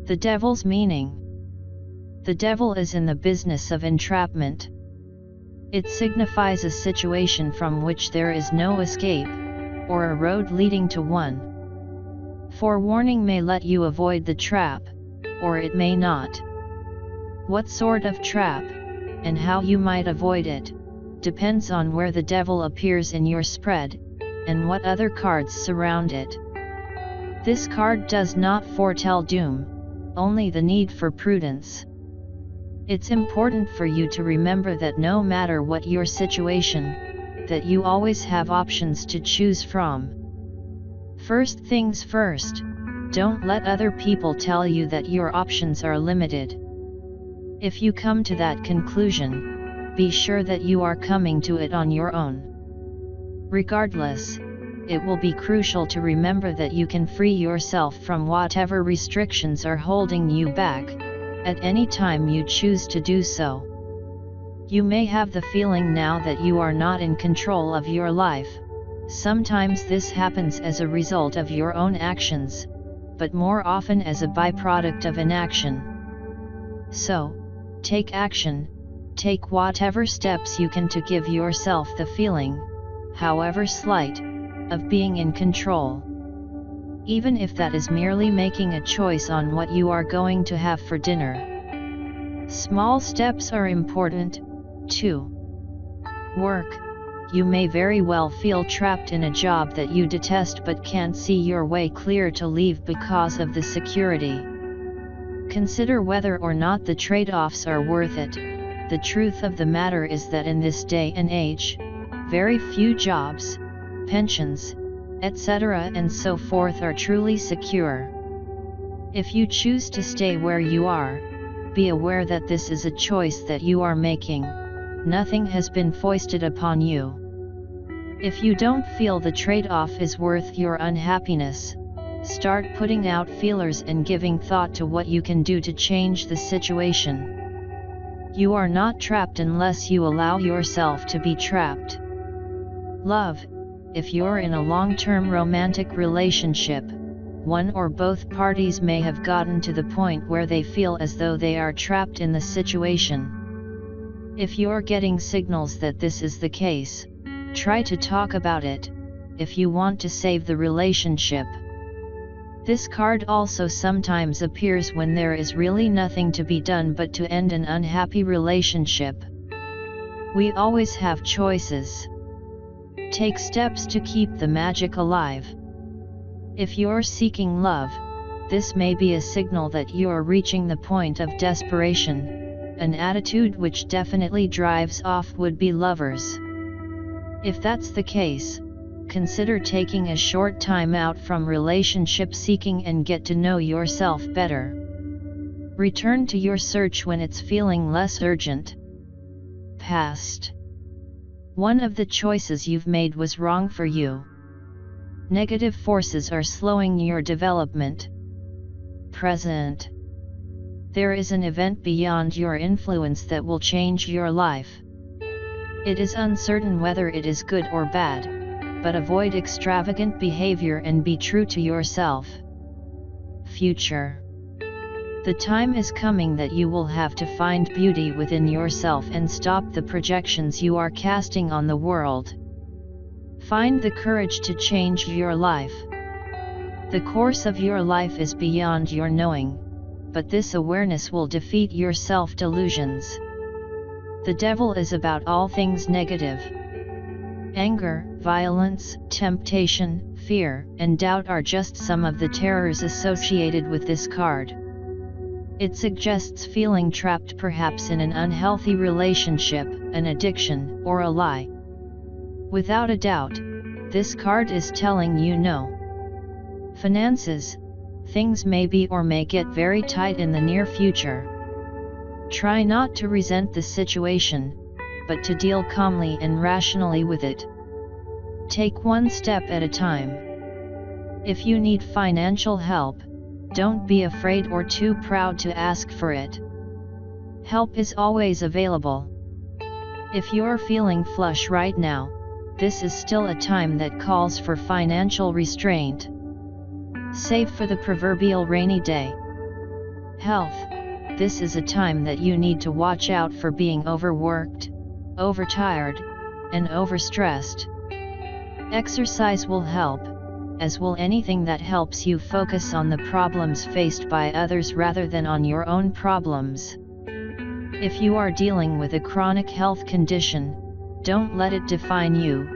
The devil's meaning. The devil is in the business of entrapment. It signifies a situation from which there is no escape, or a road leading to one. Forewarning may let you avoid the trap, or it may not. What sort of trap, and how you might avoid it, depends on where the devil appears in your spread, and what other cards surround it. This card does not foretell doom, only the need for prudence. It's important for you to remember that no matter what your situation, that you always have options to choose from. First things first, don't let other people tell you that your options are limited. If you come to that conclusion, be sure that you are coming to it on your own. Regardless, it will be crucial to remember that you can free yourself from whatever restrictions are holding you back, at any time you choose to do so. You may have the feeling now that you are not in control of your life. Sometimes this happens as a result of your own actions, but more often as a byproduct of inaction. So, take action, take whatever steps you can to give yourself the feeling, however slight, of being in control. Even if that is merely making a choice on what you are going to have for dinner. Small steps are important, too. Work. You may very well feel trapped in a job that you detest but can't see your way clear to leave because of the security. Consider whether or not the trade-offs are worth it. The truth of the matter is that in this day and age, very few jobs, pensions, etc. and so forth are truly secure. If you choose to stay where you are, be aware that this is a choice that you are making. Nothing has been foisted upon you. If you don't feel the trade-off is worth your unhappiness, start putting out feelers and giving thought to what you can do to change the situation. You are not trapped unless you allow yourself to be trapped. Love. If you're in a long-term romantic relationship, one or both parties may have gotten to the point where they feel as though they are trapped in the situation. If you're getting signals that this is the case, try to talk about it, if you want to save the relationship. This card also sometimes appears when there is really nothing to be done but to end an unhappy relationship. We always have choices. Take steps to keep the magic alive. If you're seeking love, this may be a signal that you're reaching the point of desperation, an attitude which definitely drives off would-be lovers. If that's the case, consider taking a short time out from relationship seeking and get to know yourself better. Return to your search when it's feeling less urgent. Past. One of the choices you've made was wrong for you. Negative forces are slowing your development. Present. There is an event beyond your influence that will change your life. It is uncertain whether it is good or bad, but avoid extravagant behavior and be true to yourself. Future. The time is coming that you will have to find beauty within yourself and stop the projections you are casting on the world. Find the courage to change your life. The course of your life is beyond your knowing, but this awareness will defeat your self-delusions. The devil is about all things negative. Anger, violence, temptation, fear, and doubt are just some of the terrors associated with this card. It suggests feeling trapped perhaps in an unhealthy relationship, an addiction, or a lie. Without a doubt, this card is telling you no. Finances. Things may be or may get very tight in the near future. Try not to resent the situation, but to deal calmly and rationally with it. Take one step at a time. If you need financial help, don't be afraid or too proud to ask for it. Help is always available. If you're feeling flush right now, this is still a time that calls for financial restraint. Save for the proverbial rainy day. Health. This is a time that you need to watch out for being overworked, overtired, and overstressed. Exercise will help, as will anything that helps you focus on the problems faced by others rather than on your own problems. If you are dealing with a chronic health condition, don't let it define you.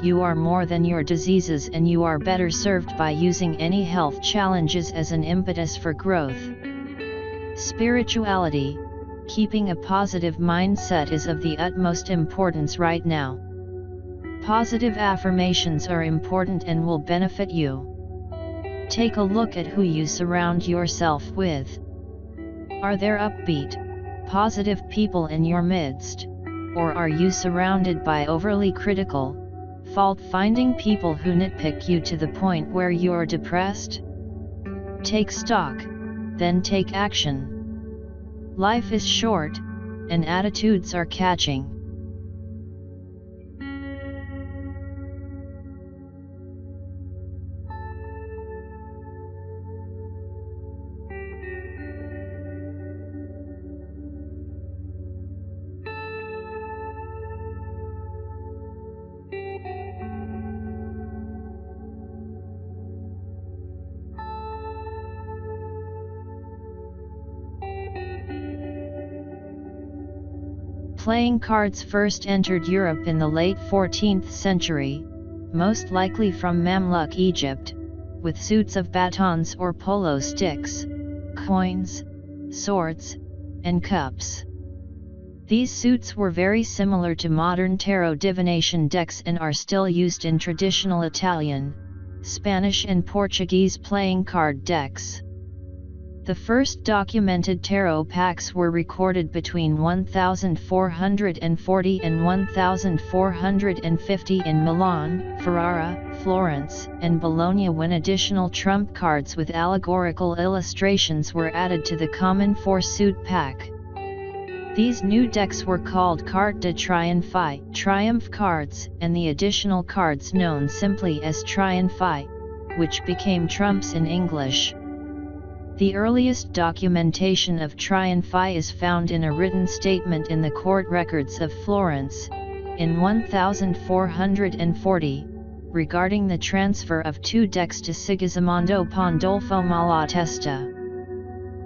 You are more than your diseases, and you are better served by using any health challenges as an impetus for growth. Spirituality. Keeping a positive mindset is of the utmost importance right now. Positive affirmations are important and will benefit you. Take a look at who you surround yourself with. Are there upbeat, positive people in your midst, or are you surrounded by overly critical, fault-finding people who nitpick you to the point where you're depressed? Take stock, then take action. Life is short, and attitudes are catching. Playing cards first entered Europe in the late 14th century, most likely from Mamluk Egypt, with suits of batons or polo sticks, coins, swords, and cups. These suits were very similar to modern tarot divination decks and are still used in traditional Italian, Spanish and Portuguese playing card decks. The first documented tarot packs were recorded between 1440 and 1450 in Milan, Ferrara, Florence, and Bologna, when additional trump cards with allegorical illustrations were added to the common 4-suit pack. These new decks were called Carte de Triomphe, triumph cards, and the additional cards known simply as Triomphe, which became trumps in English. The earliest documentation of Triomphe is found in a written statement in the court records of Florence, in 1440, regarding the transfer of 2 decks to Sigismondo Pandolfo Malatesta.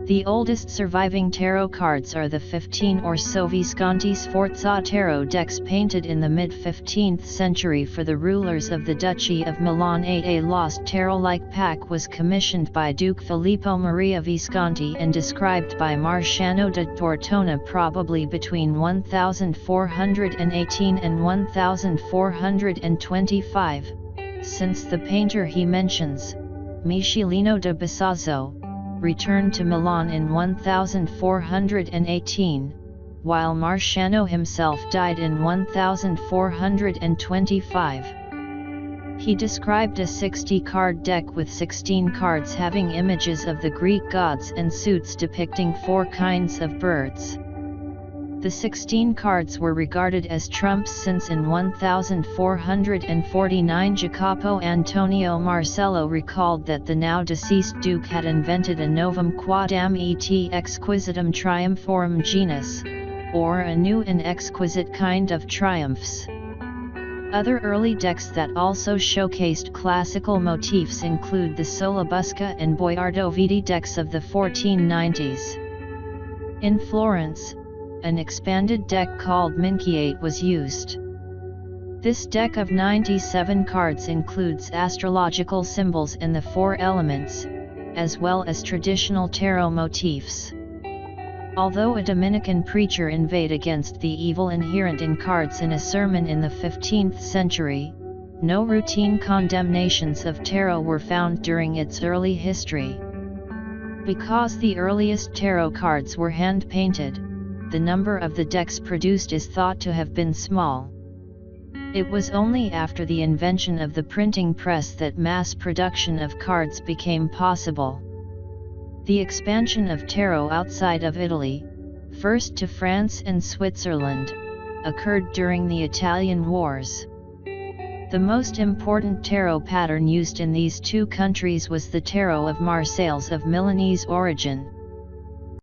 The oldest surviving tarot cards are the 15 or so Visconti Sforza tarot decks painted in the mid-15th century for the rulers of the Duchy of Milan. A lost tarot-like pack was commissioned by Duke Filippo Maria Visconti and described by Marciano da Tortona probably between 1418 and 1425, since the painter he mentions, Michelino da Bisazzo, returned to Milan in 1418, while Marciano himself died in 1425. He described a 60-card deck with 16 cards having images of the Greek gods and suits depicting 4 kinds of birds. The 16 cards were regarded as trumps since in 1449 Jacopo Antonio Marcello recalled that the now deceased duke had invented a novum quadam et exquisitum triumphorum genus, or a new and exquisite kind of triumphs. Other early decks that also showcased classical motifs include the Solabusca and Boiardo Viti decks of the 1490s. In Florence, an expanded deck called Minchiate was used. This deck of 97 cards includes astrological symbols and the 4 elements, as well as traditional tarot motifs. Although a Dominican preacher inveighed against the evil inherent in cards in a sermon in the 15th century, no routine condemnations of tarot were found during its early history. Because the earliest tarot cards were hand-painted, the number of the decks produced is thought to have been small. It was only after the invention of the printing press that mass production of cards became possible. The expansion of tarot outside of Italy, first to France and Switzerland, occurred during the Italian Wars. The most important tarot pattern used in these 2 countries was the Tarot of Marseilles of Milanese origin,